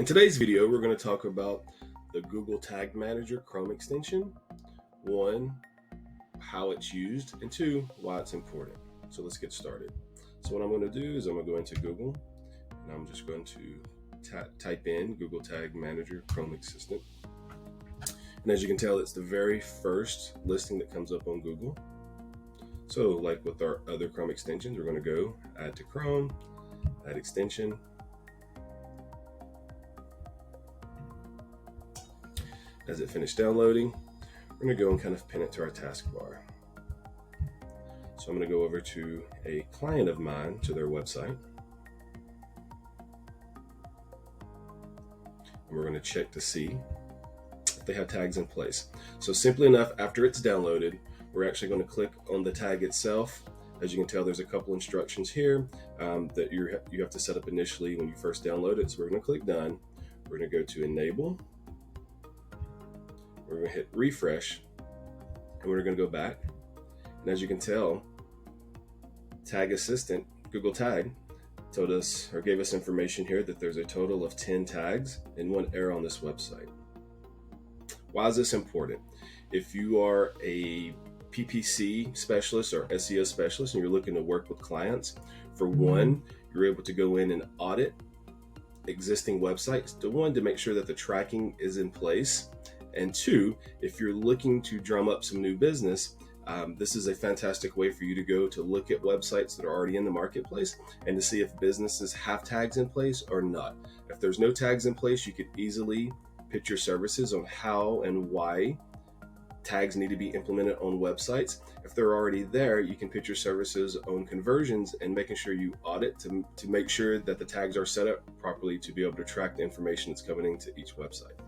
In today's video, we're going to talk about the Google Tag Manager Chrome extension. One, how it's used, and two, why it's important. So let's get started. So what I'm going to do is I'm going to go into Google, and I'm just going to type in Google Tag Manager Chrome Assistant. And as you can tell, it's the very first listing that comes up on Google. So like with our other Chrome extensions, we're going to go add to Chrome, add extension. As it finished downloading, we're going to go and kind of pin it to our taskbar. So I'm going to go over to a client of mine, to their website. And we're going to check to see if they have tags in place. So simply enough, after it's downloaded, we're actually going to click on the tag itself. As you can tell, there's a couple instructions here that you have to set up initially when you first download it. So we're going to click done. We're going to go to enable. We're going to hit refresh, and we're going to go back. And as you can tell, Tag Assistant, Google Tag, told us or gave us information here that there's a total of 10 tags and one error on this website. Why is this important? If you are a PPC specialist or SEO specialist and you're looking to work with clients, for one, you're able to go in and audit existing websites, to make sure that the tracking is in place. And two, if you're looking to drum up some new business, this is a fantastic way for you to go to look at websites that are already in the marketplace and to see if businesses have tags in place or not. If there's no tags in place, you could easily pitch your services on how and why tags need to be implemented on websites. If they're already there, you can pitch your services on conversions and making sure you audit to make sure that the tags are set up properly to be able to track the information that's coming into each website.